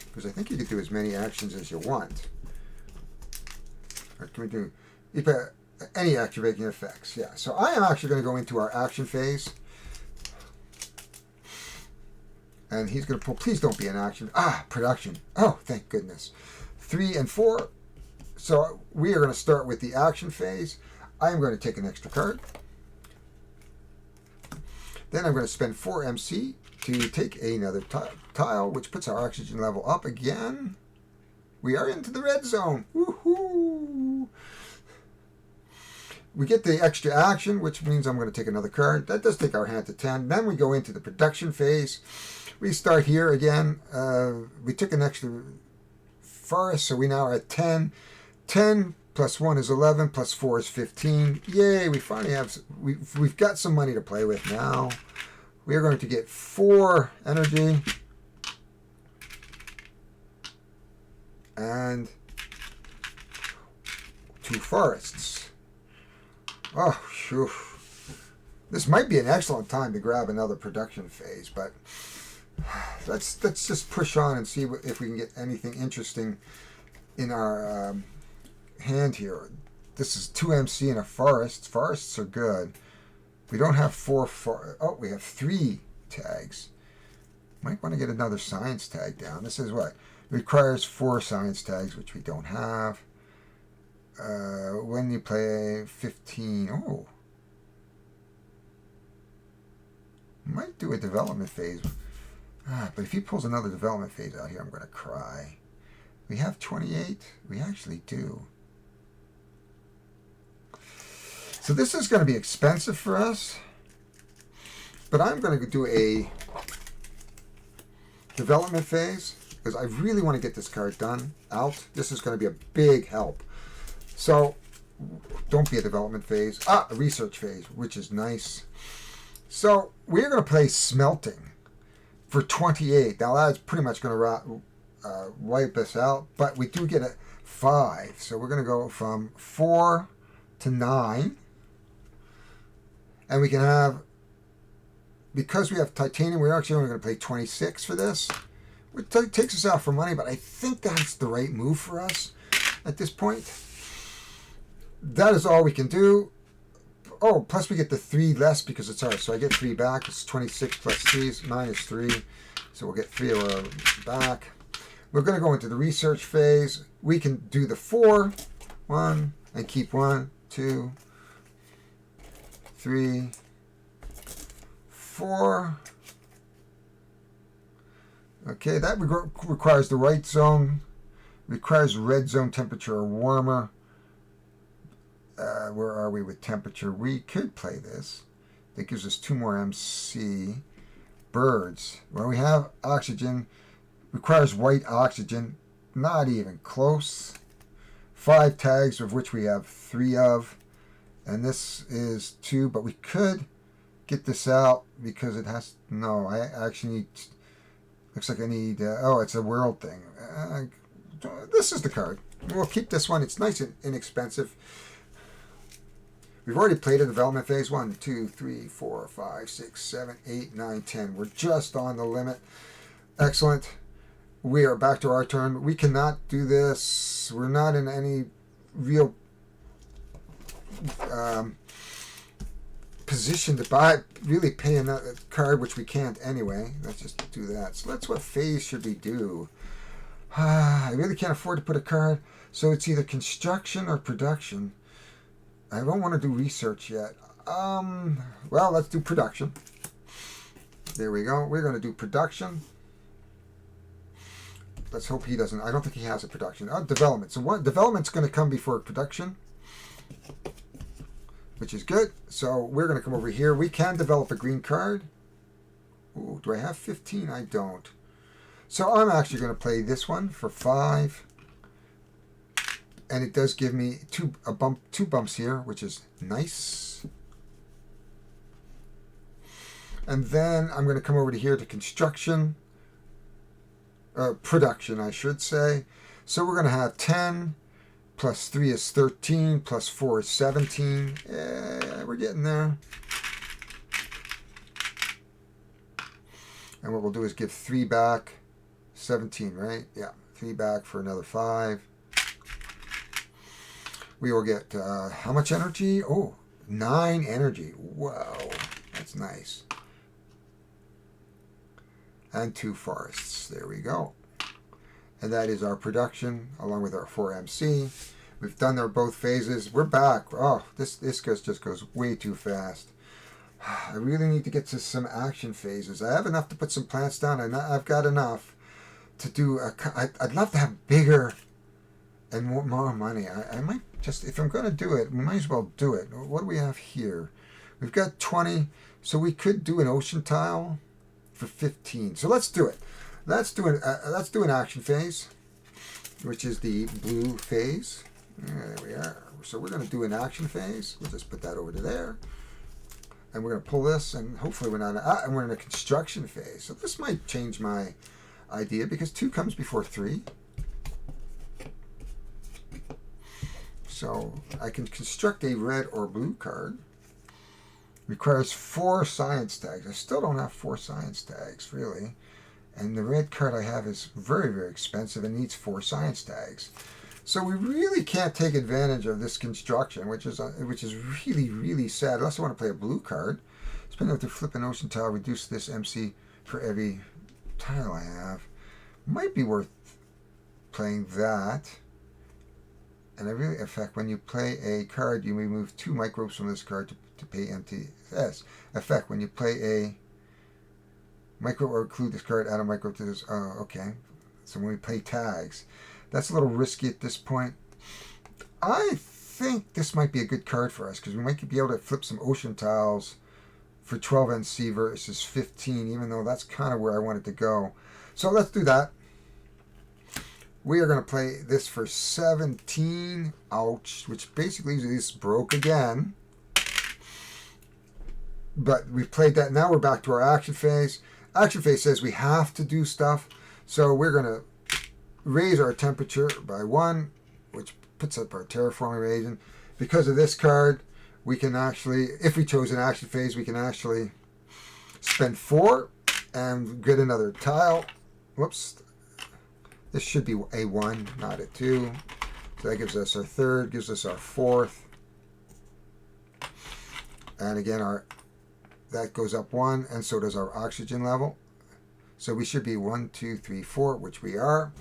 because I think you can do as many actions as you want. Or can we do any activating effects? Yeah. So I am actually going to go into our action phase. And he's going to pull, please don't be an action. Production. Oh, thank goodness. 3 and 4. So we are going to start with the action phase. I am going to take an extra card. Then I'm going to spend 4 MC to take another tile, which puts our oxygen level up again. We are into the red zone. Woohoo! We get the extra action, which means I'm going to take another card. That does take our hand to 10. Then we go into the production phase. We start here again. We took an extra forest, so we now are at 10. 10 plus 1 is 11, plus 4 is 15. Yay, we finally have, we've got some money to play with now. We are going to get 4 energy. And 2 forests. Oh, phew. This might be an excellent time to grab another production phase, but let's just push on and see if we can get anything interesting in our hand here. This is 2 MC and a forest. Forests are good. We don't have 4 we have 3 tags. Might want to get another science tag down. This is what? Requires 4 science tags, which we don't have. When you play 15, might do a development phase. But if he pulls another development phase out here, I'm going to cry. We have 28. We actually do. So this is going to be expensive for us. But I'm going to do a development phase, because I really want to get this card done out. This is going to be a big help. So don't be a development phase. A research phase, which is nice. So we're going to play smelting for 28. Now that's pretty much going to wipe us out, but we do get a 5. So we're going to go from 4 to 9. And we can have, because we have titanium, we're actually only going to play 26 for this. Which takes us out for money, but I think that's the right move for us at this point. That is all we can do. Oh, plus we get the 3 less because it's ours. So I get 3 back. It's 26 plus 3 is 9 is 3. So we'll get 3 of our back. We're going to go into the research phase. We can do the 4, 1, and keep 1, 2, 3, 4. Okay, that requires the right zone, requires red zone temperature or warmer. Where are we with temperature? We could play this. That gives us 2 more MC. Birds. Well, we have oxygen. Requires white oxygen. Not even close. 5 tags, of which we have 3 of. And this is 2, but we could get this out because it has... No, I actually need... Looks like I need... oh, it's a world thing. This is the card. We'll keep this one. It's nice and inexpensive. We've already played a development phase. 1, 2, 3, 4, 5, 6, 7, 8, 9, 10. We're just on the limit. Excellent. We are back to our turn. We cannot do this. We're not in any real position to really pay another card, which we can't anyway. Let's just do that. So that's what phase should we do? I really can't afford to put a card, so it's either construction or production. I don't want to do research yet. Well, let's do production. There we go. We're going to do production. Let's hope he doesn't. I don't think he has a production. Development. So what development's going to come before production, which is good. So we're going to come over here. We can develop a green card. Ooh, do I have 15? I don't. So I'm actually going to play this one for 5. And it does give me two bumps here, which is nice. And then I'm going to come over to here to construction. Production, I should say. So we're going to have 10 plus 3 is 13 plus 4 is 17. Yeah, we're getting there. And what we'll do is give 3 back. 17, right? Yeah, 3 back for another 5. We will get, how much energy? Oh, 9 energy. Wow, that's nice. And 2 forests. There we go. And that is our production, along with our 4 MC. We've done their both phases. We're back. Oh, this just goes way too fast. I really need to get to some action phases. I have enough to put some plants down, and I've got enough to do I'd love to have bigger and more money. I might just, if I'm going to do it, we might as well do it. What do we have here? We've got 20, so we could do an ocean tile for 15. So let's do it. Let's do an action phase, which is the blue phase. There we are. So we're going to do an action phase. We'll just put that over to there. And we're going to pull this, and hopefully we're not, and we're in a construction phase. So this might change my idea, because 2 comes before 3. So I can construct a red or blue card. Requires 4 science tags. I still don't have 4 science tags, really. And the red card I have is very, very expensive and needs 4 science tags. So we really can't take advantage of this construction, which is really, really sad. Unless I want to play a blue card. Spend out to flip an ocean tile, reduce this MC for every tile I have. Might be worth playing that. And I really, in fact, when you play a card, you remove 2 microbes from this card to pay MTS. In fact, when you play a microbe or include this card, add a microbe to this. Oh, okay. So when we play tags, that's a little risky at this point. I think this might be a good card for us, because we might be able to flip some ocean tiles for 12 NC versus 15, even though that's kind of where I wanted to go. So let's do that. We are going to play this for 17. Ouch. Which basically is broke again. But we've played that. Now we're back to our action phase. Action phase says we have to do stuff. So we're going to raise our temperature by 1, which puts up our terraforming reagent. Because of this card, we can actually, if we chose an action phase, we can actually spend 4 and get another tile. Whoops. This should be a 1, not a 2. So that gives us our 3rd, gives us our 4th. And again, that goes up 1, and so does our oxygen level. So we should be 1, 2, 3, 4, which we are.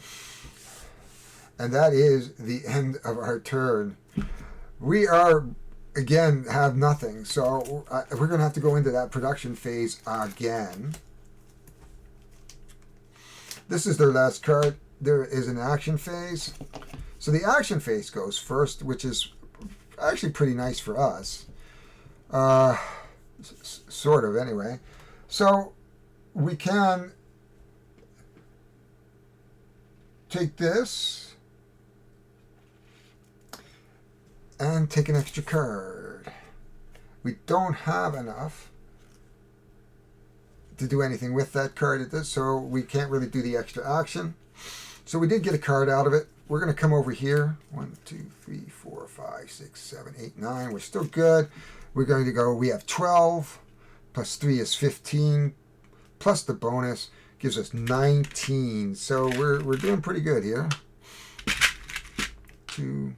And that is the end of our turn. We are, again, have nothing. So we're going to have to go into that production phase again. This is their last card. There is an action phase. So the action phase goes first, which is actually pretty nice for us. Sort of, anyway. So we can take this and take an extra card. We don't have enough to do anything with that card at this, so we can't really do the extra action. So we did get a card out of it. We're going to come over here. 1, 2, 3, 4, 5, 6, 7, 8, 9. We're still good. We're going to go, we have 12, plus 3 is 15, plus the bonus gives us 19. So we're doing pretty good here. 2,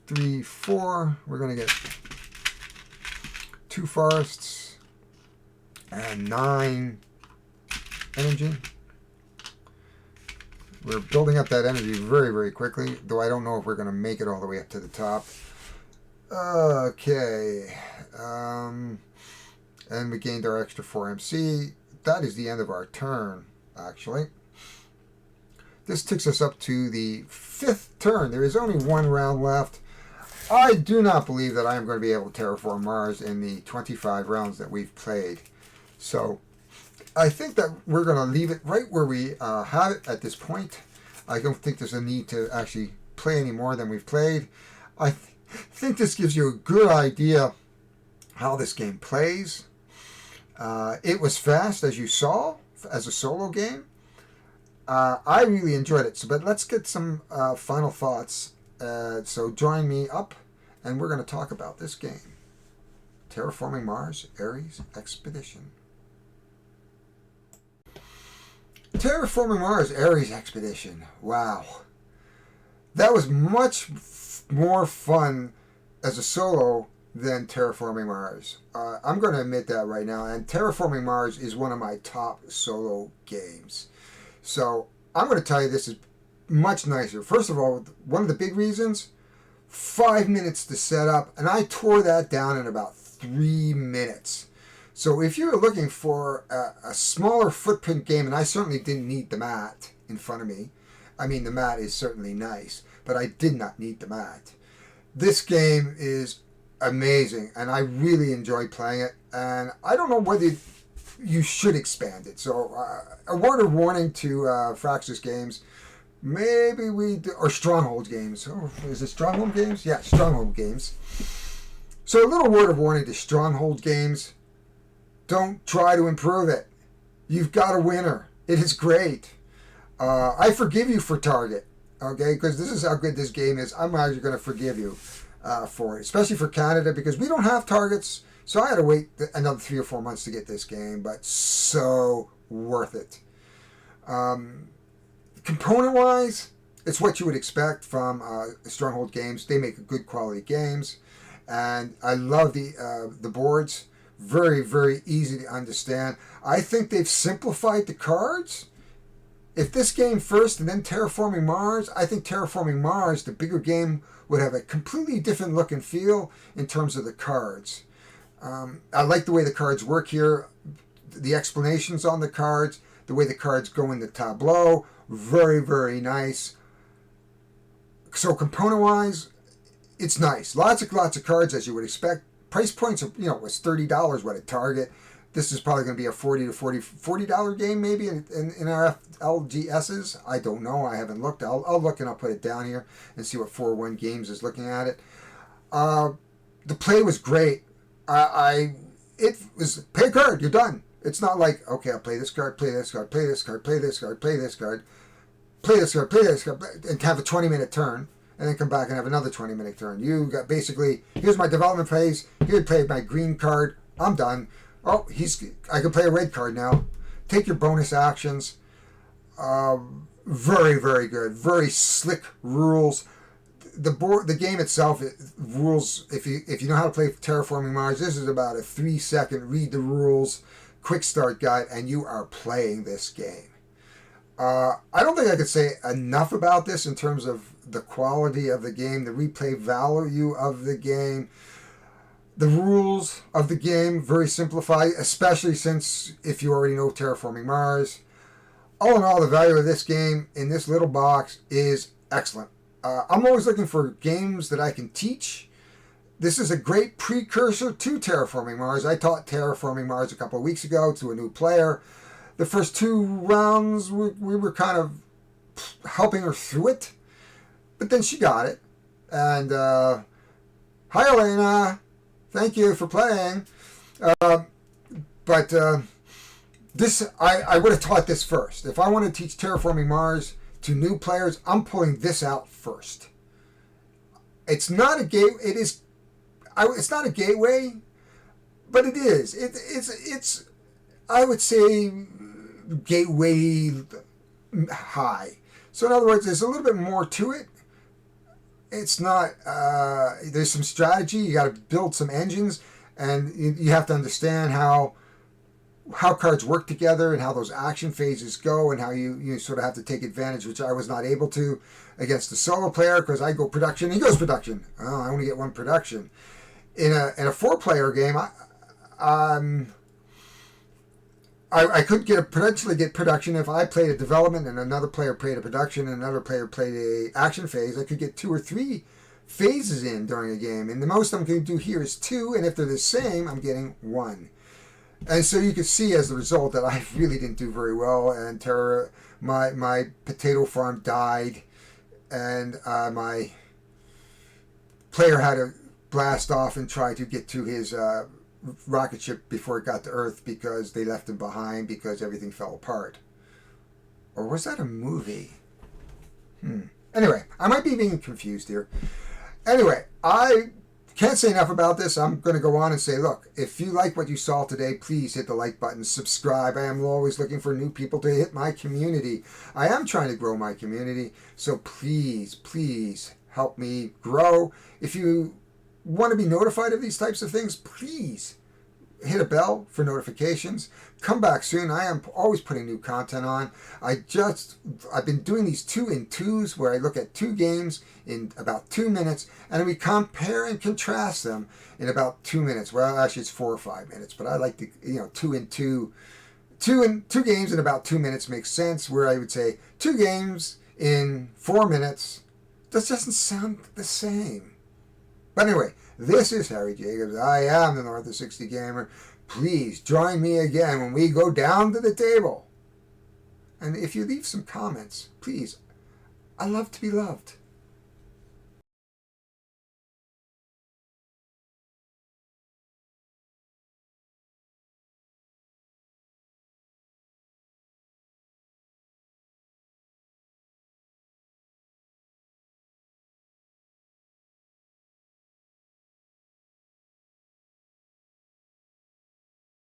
3, 4. We're going to get 2 forests and 9 energy. We're building up that energy very, very quickly, though I don't know if we're going to make it all the way up to the top. Okay. And we gained our extra 4 MC. That is the end of our turn, actually. This takes us up to the 5th turn. There is only 1 round left. I do not believe that I am going to be able to terraform Mars in the 25 rounds that we've played. So I think that we're going to leave it right where we have it at this point. I don't think there's a need to actually play any more than we've played. I think this gives you a good idea how this game plays. It was fast, as you saw, as a solo game. I really enjoyed it. But let's get some final thoughts. So join me up, and we're going to talk about this game. Terraforming Mars, Ares Expedition. Terraforming Mars, Ares Expedition. Wow. That was much more fun as a solo than Terraforming Mars. I'm going to admit that right now. And Terraforming Mars is one of my top solo games. So I'm going to tell you this is much nicer. First of all, one of the big reasons, 5 minutes to set up. And I tore that down in about 3 minutes. So if you're looking for a smaller footprint game, and I certainly didn't need the mat in front of me. I mean, the mat is certainly nice, but I did not need the mat. This game is amazing, and I really enjoy playing it. And I don't know whether you should expand it. So a word of warning to Fraxis Games. Maybe we do, or Stronghold Games. Oh, is it Stronghold Games? Yeah, Stronghold Games. So a little word of warning to Stronghold Games. Don't try to improve it. You've got a winner. It is great. I forgive you for Target, okay? Because this is how good this game is. I'm actually going to forgive you for it, especially for Canada, because we don't have Targets. So I had to wait another 3 or 4 months to get this game, but so worth it. Component-wise, it's what you would expect from Stronghold Games. They make good quality games, and I love the boards. Very, very easy to understand. I think they've simplified the cards. If this game first and then Terraforming Mars, I think Terraforming Mars, the bigger game, would have a completely different look and feel in terms of the cards. I like the way the cards work here. The explanations on the cards, the way the cards go in the tableau, very, very nice. So component-wise, it's nice. Lots of cards, as you would expect. Price points, was $30 what at Target. This is probably going to be a $40 game maybe in our LGSs. I don't know. I haven't looked. I'll look and I'll put it down here and see what 401 Games is looking at it. The play was great. It was pay a card. You're done. It's not like, okay, I'll play this card, play this card, play this card, play this card, play this card, play this card, play this card, and have a 20-minute turn. And then come back and have another 20-minute turn. You got basically, here's my development phase. Here, play my green card. I'm done. Oh, I can play a red card now. Take your bonus actions. Very, very good. Very slick rules. the game itself, rules. If you know how to play Terraforming Mars, this is about a 3-second read the rules, quick start guide, and you are playing this game. I don't think I could say enough about this in terms of the quality of the game, the replay value of the game, the rules of the game, very simplified, especially since if you already know Terraforming Mars. All in all, the value of this game in this little box is excellent. I'm always looking for games that I can teach. This is a great precursor to Terraforming Mars. I taught Terraforming Mars a couple of weeks ago to a new player. The first 2 rounds, we were kind of helping her through it. But then she got it. And, hi, Elena. Thank you for playing. But this, I would have taught this first. If I want to teach Terraforming Mars to new players, I'm pulling this out first. It's not a gate. It's not a gateway, but it is. It's. I would say gateway high. So in other words, there's a little bit more to it. It's not. There's some strategy. You got to build some engines, and you have to understand how cards work together and how those action phases go and how you sort of have to take advantage, which I was not able to against the solo player because I go production, he goes production. Oh, I only get 1 production. In a 4-player game, I could potentially get production if I played a development and another player played a production and another player played a action phase. I could get 2 or 3 phases in during a game, and the most I'm going to do here is 2, and if they're the same, I'm getting 1. And so you could see as the result that I really didn't do very well, and my potato farm died, and my player had to blast off and try to get to his rocket ship before it got to Earth because they left him behind because everything fell apart. Or was that a movie? Anyway, I might be being confused here. Anyway, I can't say enough about this. I'm going to go on and say, look, if you like what you saw today, please hit the like button, subscribe. I am always looking for new people to hit my community. I am trying to grow my community, so please, please help me grow. If you want to be notified of these types of things, please hit a bell for notifications. Come back soon. I am always putting new content on. I've been doing these 2 in 2s where I look at 2 games in about 2 minutes and we compare and contrast them in about 2 minutes. Well, actually it's 4 or 5 minutes, but I like to, 2 in 2. 2 games in about 2 minutes makes sense, where I would say 2 games in 4 minutes. That doesn't sound the same. But anyway, this is Harry Jacobs. I am the North of 60 Gamer. Please join me again when we go down to the table. And if you leave some comments, please, I love to be loved.